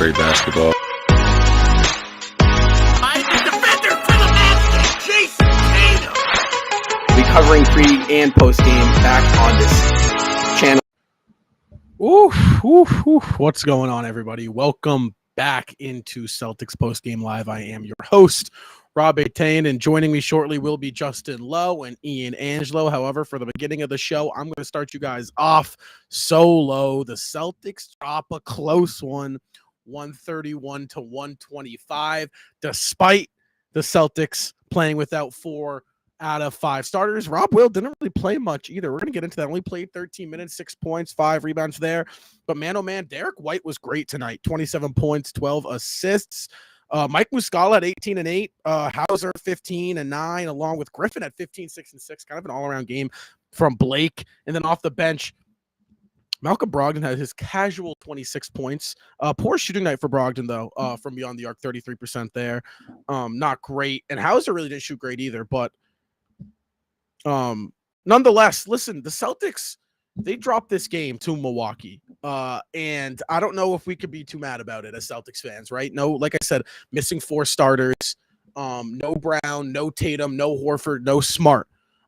great basketball. Defender to the basket, Jason Tatum. Be covering pre and post game back on this channel. What's going on, everybody? Welcome back into Celtics Postgame Live. I am your host, Rob Haytayan, and joining me shortly will be Justin Lowe and Ian Inangelo. However, for the beginning of the show, I'm going to start you guys off solo. The Celtics drop a close one, 131 to 125, despite the Celtics playing without 4 out of 5 starters. Rob Will didn't really play much either. We're going to get into that. Only played 13 minutes, 6 points, 5 rebounds there. But man, oh man, Derek White was great tonight. 27 points, 12 assists. Mike Muscala at 18 and 8. Hauser 15 and 9, along with Griffin at 15, 6 and 6. Kind of an all-around game from Blake. And then off the bench, Malcolm Brogdon had his casual 26 points. Poor shooting night for Brogdon, though, from beyond the arc, 33% there. Not great. And Hauser really didn't shoot great either. But nonetheless, listen, the Celtics, they dropped this game to Milwaukee. And I don't know if we could be too mad about it as Celtics fans, right? No, like I said, missing 4 starters. No Brown, no Tatum, no Horford, no Smart.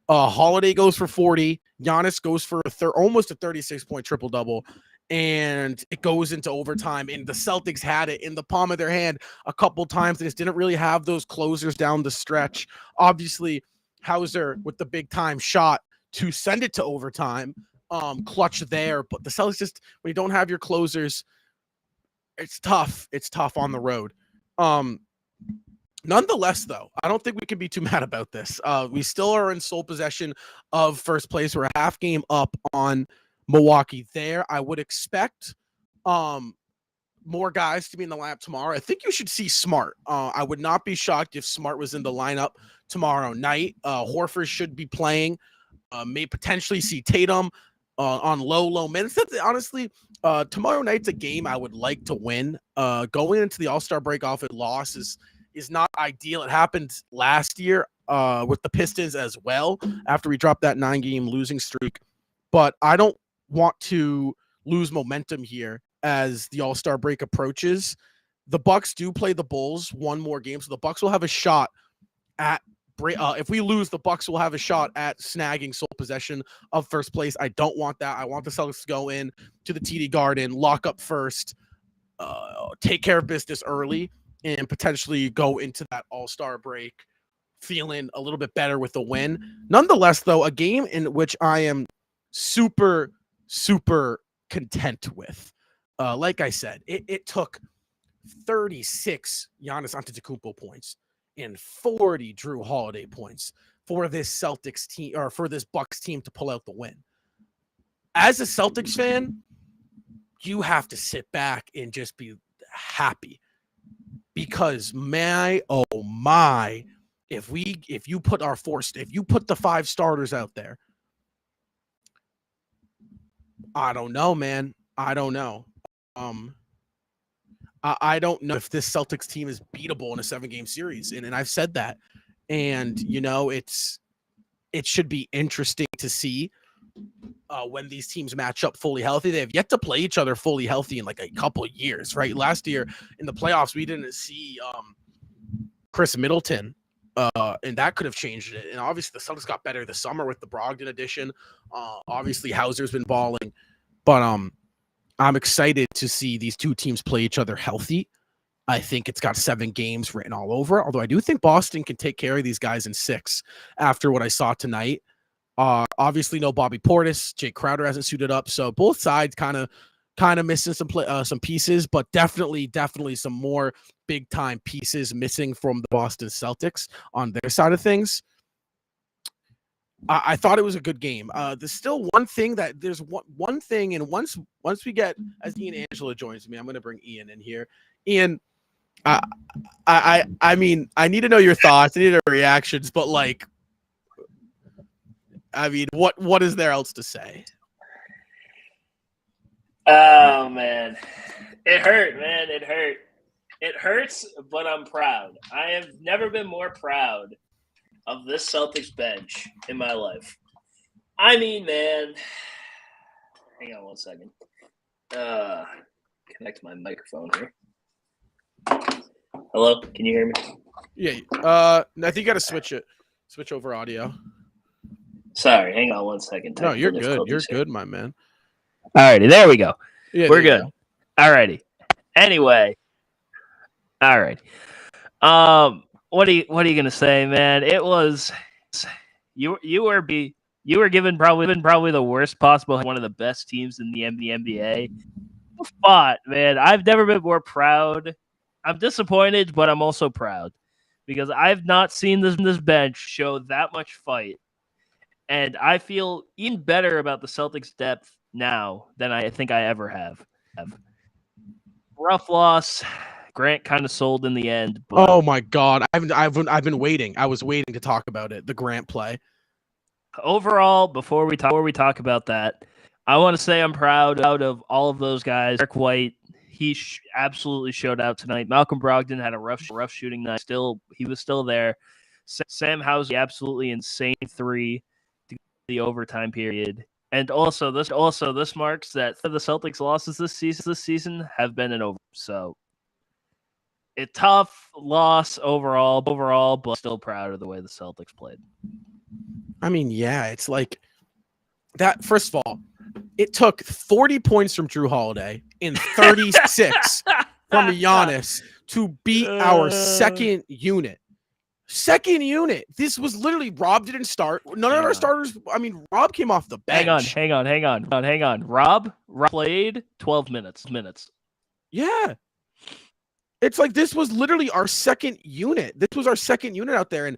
Holiday goes for 40. Giannis goes for almost a 36-point triple-double. And it goes into overtime. And the Celtics had it in the palm of their hand a couple times. They just didn't really have those closers down the stretch. Obviously, Hauser with the big-time shot to send it to overtime. Clutch there. But the Celtics just, when you don't have your closers, it's tough. It's tough on the road. Nonetheless, though, I don't think we can be too mad about this. We still are in sole possession of first place. We're a half game up on Milwaukee there. I would expect more guys to be in the lineup tomorrow. I think you should see Smart. I would not be shocked if Smart was in the lineup tomorrow night. Horford should be playing. May potentially see Tatum on low minutes. Honestly, tomorrow night's a game I would like to win. Going into the All-Star break off a loss is not ideal. It happened last year with the Pistons as well after we dropped that 9-game losing streak. But I don't want to lose momentum here as the All-Star break approaches. The Bucks do play the Bulls one more game, so the Bucks will have a shot at if we lose, the Bucks will have a shot at snagging sole possession of first place. I don't want that. I want the Celtics to go in to the TD Garden, lock up first, take care of business early, and potentially go into that All-Star break feeling a little bit better with the win. Nonetheless, though, a game in which I am super, super content with. Like I said, it took 36 Giannis Antetokounmpo points and 40 Drew Holiday points for this Celtics team, or for this Bucks team, to pull out the win. As a Celtics fan, you have to sit back and just be happy, because if you put the 5 starters out there, I don't know, man. I don't know. I don't know if this Celtics team is beatable in a 7-game series. And I've said that. And, it should be interesting to see when these teams match up fully healthy. They have yet to play each other fully healthy in like a couple of years, right? Last year in the playoffs, we didn't see Chris Middleton, and that could have changed it. And obviously the Celtics got better this summer with the Brogdon addition. Obviously Hauser's been balling, but I'm excited to see these two teams play each other healthy. I think it's got 7 games written all over, although I do think Boston can take care of these guys in 6 after what I saw tonight. Obviously, no Bobby Portis. Jake Crowder hasn't suited up, so both sides kind of missing some pieces, but definitely some more big-time pieces missing from the Boston Celtics on their side of things. I thought it was a good game. There's still one thing and once we get, as Ian Inangelo joins me, I'm going to bring Ian in here. Ian, I mean, I need to know your thoughts. I need your reactions, but what is there else to say? Oh man, it hurt, man. It hurt. It hurts, but I'm proud. I have never been more proud of this Celtics bench in my life. I mean, man, hang on one second. Connect my microphone here. Hello? Can you hear me? Yeah. I think you got to switch over audio. Sorry, hang on one second. No, you're Technical good. You're difficulties here. good, my man. Alrighty, there we go. Yeah, We're there you good. Alrighty. Anyway. Alright. What are you gonna say, man? It was you were given probably the worst possible, one of the best teams in the NBA. But man, I've never been more proud. I'm disappointed, but I'm also proud because I've not seen this bench show that much fight. And I feel even better about the Celtics' depth now than I think I ever have. Rough loss. Grant kind of sold in the end. But Oh my God, I've been waiting. I was waiting to talk about it. The Grant play. overall, before we talk about that, I want to say I'm proud of all of those guys. Eric White, he absolutely showed out tonight. Malcolm Brogdon had a rough shooting night. He was still there. Sam Hauser, absolutely insane 3 to the overtime period. And also this marks that the Celtics' losses this season have been an over. So a tough loss overall, but still proud of the way the Celtics played. I mean, yeah, it's like that. First of all, it took 40 points from Drew Holiday and 36 from Giannis to beat our second unit. This was literally Rob didn't start. None of our starters. I mean, Rob came off the bench. Hang on. Rob played 12 minutes. Yeah. It's like this was literally our second unit. This was our second unit out there. And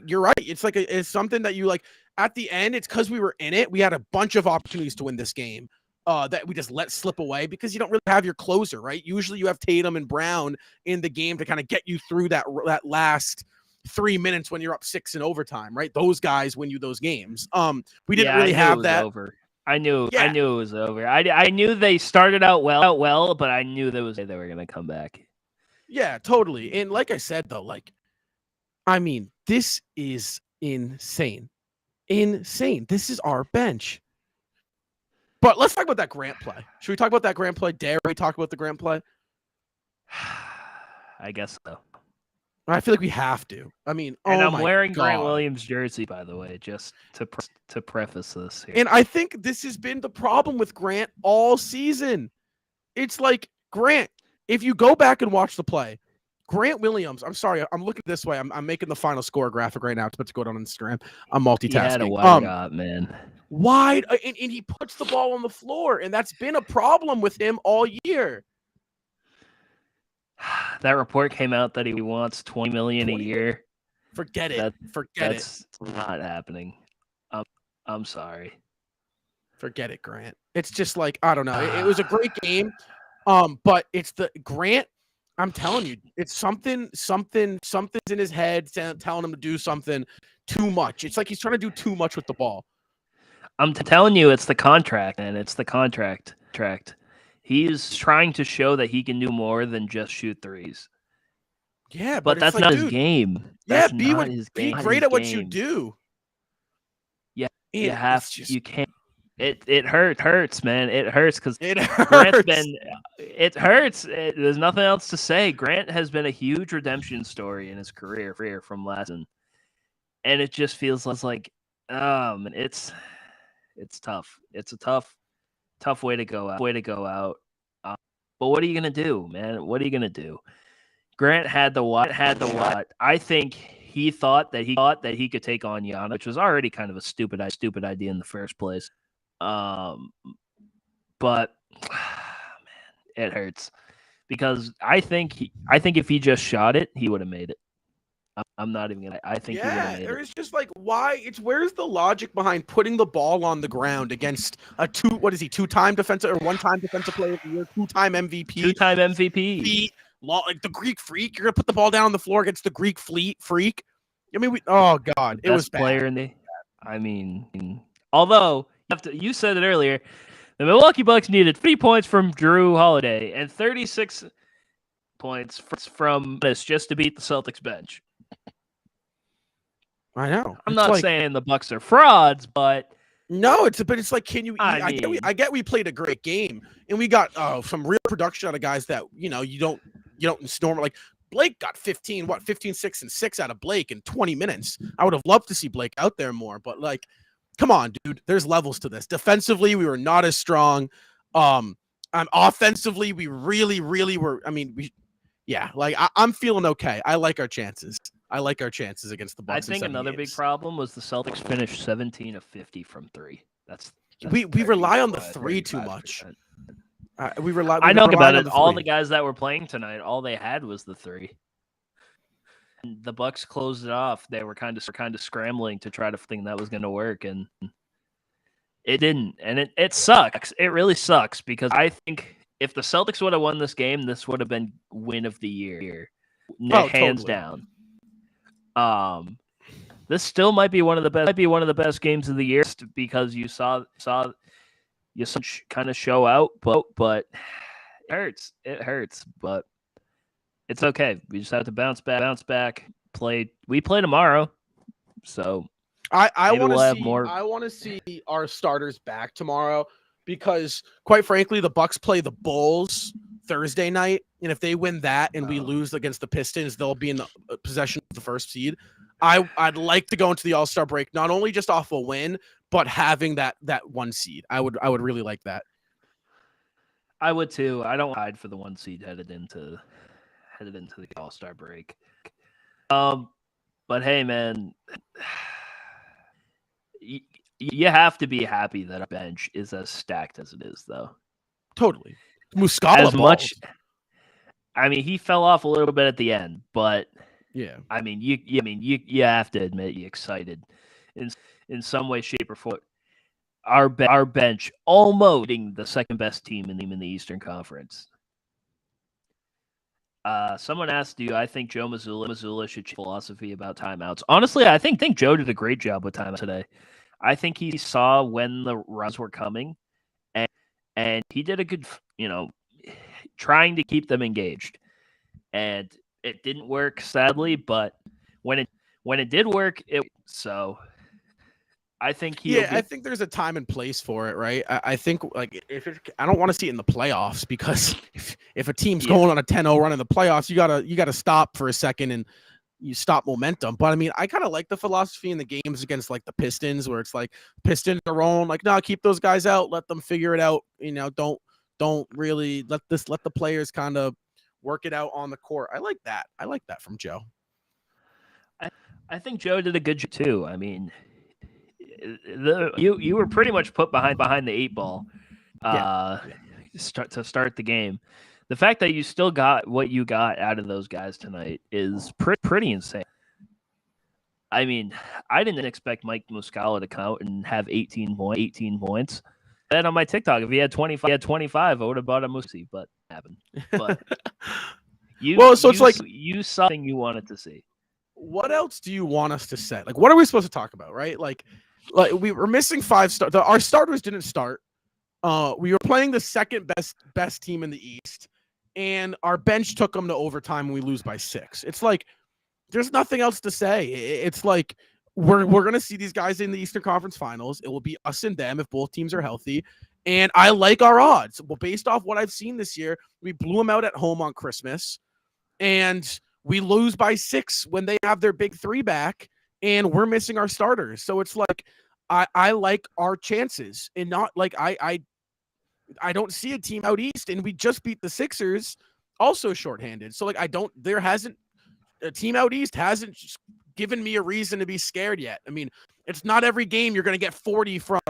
you're right. It's like it's something that you like at the end. It's because we were in it. We had a bunch of opportunities to win this game that we just let slip away because you don't really have your closer, right? Usually you have Tatum and Brown in the game to kind of get you through that last 3 minutes when you're up 6 in overtime, right? Those guys win you those games. We didn't really have that. Over. I knew it was over. I knew they started out well, but I knew they were going to come back. Yeah, totally. And like I said, though, I mean, this is insane. This is our bench. But let's talk about that Grant play. Should we talk about that Grant play? Dare we talk about the Grant play? I guess so. I feel like we have to. I mean, and I'm wearing God. Grant Williams' jersey, by the way, just to preface this here. And I think this has been the problem with Grant all season. It's like, Grant, if you go back and watch the play, Grant Williams, I'm sorry, I'm looking this way. I'm making the final score graphic right now. It's about to go down on Instagram. I'm multitasking. He had a wide shot, man. Wide, and he puts the ball on the floor, and that's been a problem with him all year. That report came out that he wants $20 million a year. Forget it. That's not happening. I'm sorry. Forget it, Grant. It's just like, I don't know. It was a great game. But it's the Grant. I'm telling you, it's something's in his head telling him to do something too much. It's like he's trying to do too much with the ball. I'm telling you, it's the contract, and it's the contract. He's trying to show that he can do more than just shoot threes. Yeah, but that's not his game. Yeah, be great at what you do. Yeah, you can't. It hurts, man. It hurts because it hurts. It hurts. There's nothing else to say. Grant has been a huge redemption story in his career from last season, and it just feels like, it's tough. It's a tough way to go out. But what are you gonna do, man? What are you gonna do? Grant had the what? I think he thought that he could take on Giannis, which was already kind of a stupid idea in the first place. But man, it hurts because I think if he just shot it, he would have made it. I'm not even gonna. I think he would have made it. It's just like, why? Where's the logic behind putting the ball on the ground against a two-time defensive or one-time defensive player of the year, two-time MVP, like the Greek Freak. You're gonna put the ball down on the floor against the Greek Freak. I mean, oh God, it was bad. Player in the. I mean, although. You said it earlier. The Milwaukee Bucks needed 3 points from Drew Holiday and 36 points from this just to beat the Celtics bench. I know. I'm not saying the Bucks are frauds, but no, it's like, can you? I get we played a great game and we got some real production out of guys that you don't normally like. Blake got 15, 6 and 6 out of Blake in 20 minutes. I would have loved to see Blake out there more, but like, come on, dude. There's levels to this. Defensively, we were not as strong. Offensively, we really were. I mean, I'm feeling okay. I like our chances. Against the Bucks. I think another big problem was the Celtics finished 17 of 50 from three. That's we rely on the three too much. I know about it. All the guys that were playing tonight, all they had was the three. And the Bucks closed it off. They were kind of scrambling to try to think that was going to work, and it didn't. And it sucks. It really sucks because I think if the Celtics would have won this game, this would have been win of the year, hands down. This still might be one of the best games of the year because you saw kind of show out, but it hurts, but it's okay. We just have to bounce back. We play tomorrow, so I want to see our starters back tomorrow because, quite frankly, the Bucks play the Bulls Thursday night, and if they win that and we lose against the Pistons, they'll be in the possession of the first seed. I'd like to go into the All-Star break not only just off a win, but having that one seed. I would really like that. I would too. I don't hide for the one seed headed into the All-Star break. But hey, man, you have to be happy that our bench is as stacked as it is, though. Totally. Muscala as much. I mean, he fell off a little bit at the end, but yeah. I mean, you have to admit you're excited in some way, shape, or form. Our bench almost being the second best team in the Eastern Conference. Someone asked, "Do I think Joe Mazzulla should change philosophy about timeouts?" Honestly, I think Joe did a great job with timeouts today. I think he saw when the runs were coming, and he did a good, trying to keep them engaged. And it didn't work, sadly, but when it did work, so. I think I think there's a time and place for it, right? I think I don't want to see it in the playoffs because if a team's going on a 10-0 run in the playoffs, you gotta stop for a second and you stop momentum. But I mean, I kind of like the philosophy in the games against like the Pistons where it's like Pistons are rolling, like, no, keep those guys out, let them figure it out. Don't really let the players kind of work it out on the court. I like that from Joe. I think Joe did a good job too. I mean, you were pretty much put behind the eight ball to start the game. The fact that you still got what you got out of those guys tonight is pretty insane. I mean, I didn't expect Mike Muscala to come out and have 18 points. And on my TikTok, if he had 25, I would have bought a Musi, but it happened. But you saw something you wanted to see. What else do you want us to say? Like, what are we supposed to talk about, right? Like we were missing 5 stars. Our starters didn't start. We were playing the second best team in the East, and our bench took them to overtime and we lose by 6. It's like there's nothing else to say. It's like we're gonna see these guys in the Eastern Conference Finals. It will be us and them if both teams are healthy. And I like our odds. Well, based off what I've seen this year, we blew them out at home on Christmas, and we lose by 6 when they have their big 3 back. And we're missing our starters. So it's like I like our chances and not like I don't see a team out East, and we just beat the Sixers also shorthanded. So like a team out East hasn't given me a reason to be scared yet. I mean, it's not every game you're going to get 40 from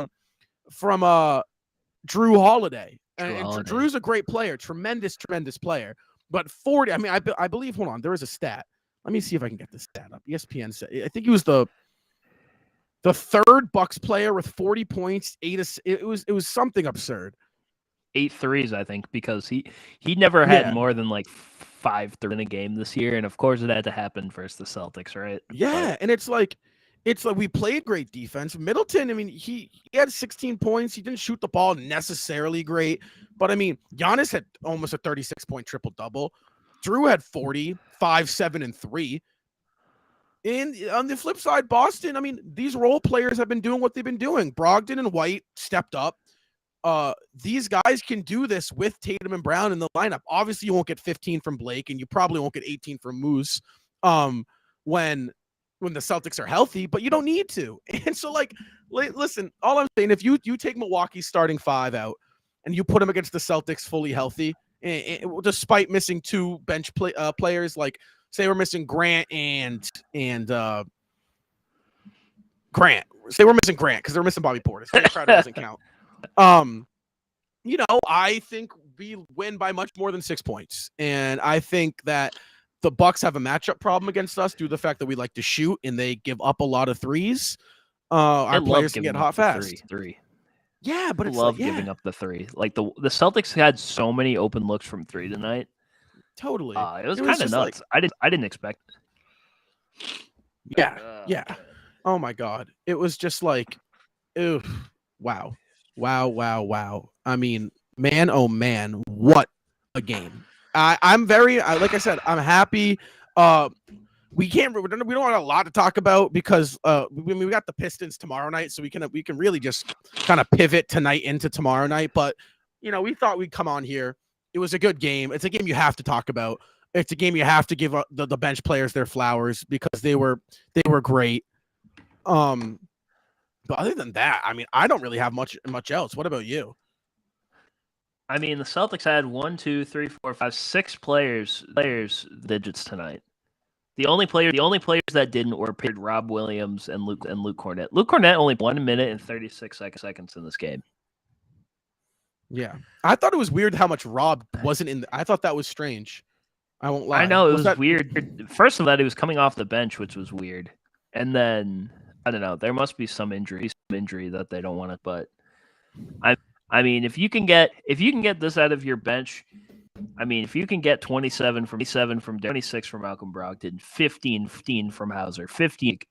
Drew Holiday. And Drew's a great player, tremendous player. But 40, I mean, I believe, hold on, there was a stat. Let me see if I can get this stat up. ESPN said, I think he was the third Bucks player with 40 points, 8. It was something absurd. 8 threes, I think, because he never had more than like 5 threes in a game this year, and of course it had to happen versus the Celtics, right? Yeah, and it's like we played great defense. Middleton, I mean, he had 16 points. He didn't shoot the ball necessarily great, but I mean, Giannis had almost a 36-point triple-double. Drew had 40, 5, 7, and 3. And on the flip side, Boston, I mean, these role players have been doing what they've been doing. Brogdon and White stepped up. these guys can do this with Tatum and Brown in the lineup. Obviously, you won't get 15 from Blake, and you probably won't get 18 from Moose when the Celtics are healthy, but you don't need to. And so, listen, all I'm saying, if you take Milwaukee's starting 5 out and you put them against the Celtics fully healthy, despite missing 2 bench players, like say we're missing Grant and Grant. Say we're missing Grant because they're missing Bobby Portis. Jay Crowder doesn't count. I think we win by much more than 6 points, and I think that the Bucks have a matchup problem against us due to the fact that we like to shoot and they give up a lot of threes. Our players can get hot fast. Three. Yeah, but it's giving up the 3. Like the Celtics had so many open looks from 3 tonight. Totally. It was kind of nuts. I didn't expect it. Yeah. Oh my God. It was just like, ew, wow. I mean, man, oh man, what a game. I'm very, like I said, I'm happy. We don't have a lot to talk about because we got the Pistons tomorrow night, so we can really just kind of pivot tonight into tomorrow night. But we thought we'd come on here. It was a good game. It's a game you have to talk about. It's a game you have to give the bench players their flowers because they were great. But other than that, I mean, I don't really have much else. What about you? I mean, the Celtics had 1, 2, 3, 4, 5, 6 players digits tonight. The only players that didn't were Rob Williams and Luke Cornett. Luke Cornett only 1 minute and 36 seconds in this game. Yeah, I thought it was weird how much Rob wasn't in. I thought that was strange. I won't lie. I know it was weird. First of all, he was coming off the bench, which was weird, and then I don't know. There must be some injury that they don't want it. But I mean, if you can get this out of your bench, I mean, if you can get 27 from 26 from Malcolm Brogdon, 15 from Hauser,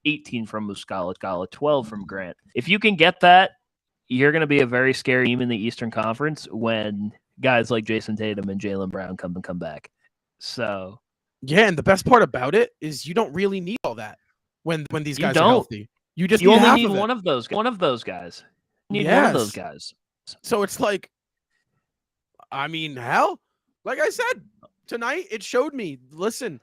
18 from Muscala, 12 from Grant. If you can get that, you're going to be a very scary team in the Eastern Conference when guys like Jason Tatum and Jaylen Brown come back. So yeah, and the best part about it is you don't really need all that when these guys are healthy. You only need one of those guys. You need one of those guys. So it's like, I mean, hell, like I said, tonight it showed me, listen,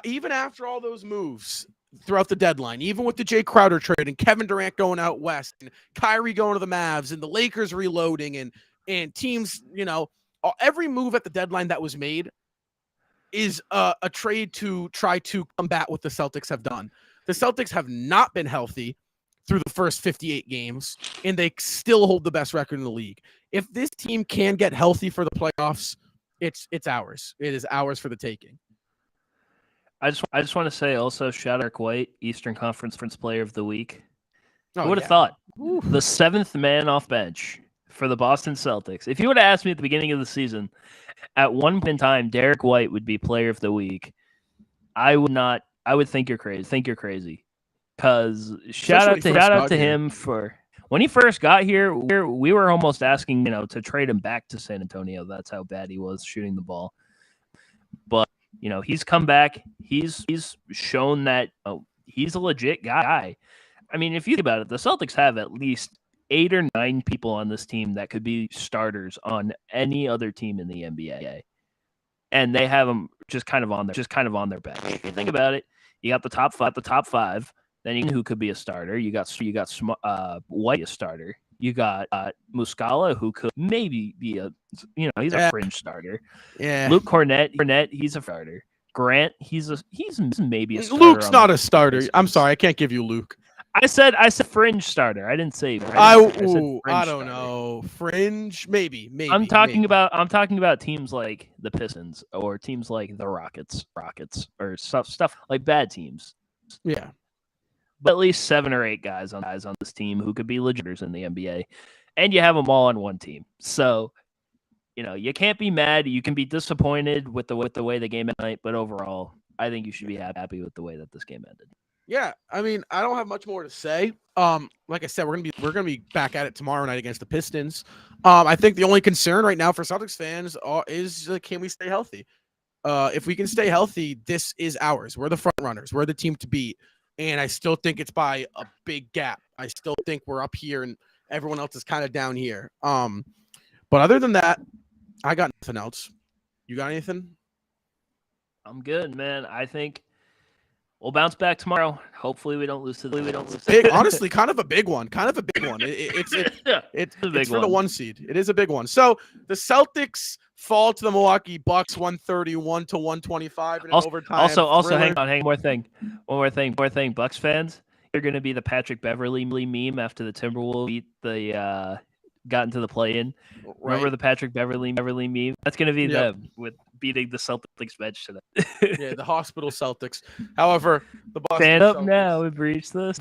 even after all those moves throughout the deadline, even with the Jay Crowder trade and Kevin Durant going out west and Kyrie going to the Mavs and the Lakers reloading and teams, every move at the deadline that was made is a trade to try to combat what the Celtics have done. The Celtics have not been healthy through the first 58 games, and they still hold the best record in the league. If this team can get healthy for the playoffs, it's ours. It is ours for the taking. I just want to say also, shout out Derek White, Eastern Conference Player of the Week. Oh, Who would have thought? The 7th man off bench for the Boston Celtics. If you would have asked me at the beginning of the season, at one point in time, Derek White would be Player of the Week, I would think you're crazy. Because shout out to him for when he first got here. We were almost asking, to trade him back to San Antonio. That's how bad he was shooting the ball. But he's come back. He's shown that he's a legit guy. I mean, if you think about it, the Celtics have at least 8 or 9 people on this team that could be starters on any other team in the NBA, and they have them just kind of on their bench. If you think about it, you got the top 5. Then who could be a starter? You got White a starter. You got Muscala, who could maybe be he's a fringe starter. Yeah. Luke Cornett, he's a starter. Grant, he's maybe a starter. Luke's not a starter. I'm sorry, I can't give you Luke. I said fringe starter. I didn't say. I don't know. Fringe, maybe. I'm talking about teams like the Pistons or teams like the Rockets, or stuff like bad teams. Yeah. But at least 7 or 8 guys on this team who could be legitimate in the NBA, and you have them all on one team. So, you can't be mad. You can be disappointed with the way the game ended tonight, but overall, I think you should be happy with the way that this game ended. Yeah, I mean, I don't have much more to say. Like I said, we're gonna be back at it tomorrow night against the Pistons. I think the only concern right now for Celtics fans is can we stay healthy? If we can stay healthy, this is ours. We're the front runners. We're the team to beat. And I still think it's by a big gap. I still think we're up here Everyone else is kind of down here. But other than that, I got nothing else. You got anything? I'm good, man. I think we'll bounce back tomorrow. Hopefully, we don't lose to the Big, honestly, kind of a big one. It's yeah, it's a big for the one. 1 seed. It is a big one. So the Celtics fall to the Milwaukee Bucks 131 to 125 in an overtime. Also, thriller. hang on. One more thing. Bucks fans, you're going to be the Patrick Beverly meme after the Timberwolves beat the got into the play-in. Right. Remember the Patrick Beverly meme? That's going to be them with beating the Celtics bench today. Yeah, the hospital Celtics. However, the Boston Stand up Celtics, now and breach this.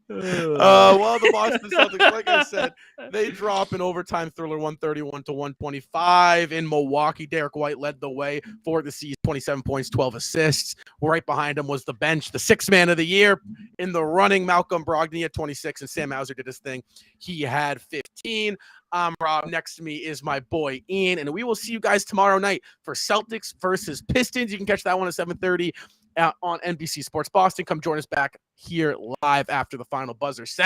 Well, the Boston Celtics, like I said, they drop an overtime thriller 131 to 125 in Milwaukee. Derek White led the way for the season, 27 points, 12 assists. Right behind him was the bench, the sixth man of the year in the running, Malcolm Brogdon at 26, and Sam Hauser did his thing. He had 15. I'm Rob. Next to me is my boy Ian, and we will see you guys tomorrow night for Celtics versus Pistons. You can catch that one at 7:30 on NBC Sports Boston. Come join us back here live after the final buzzer sound.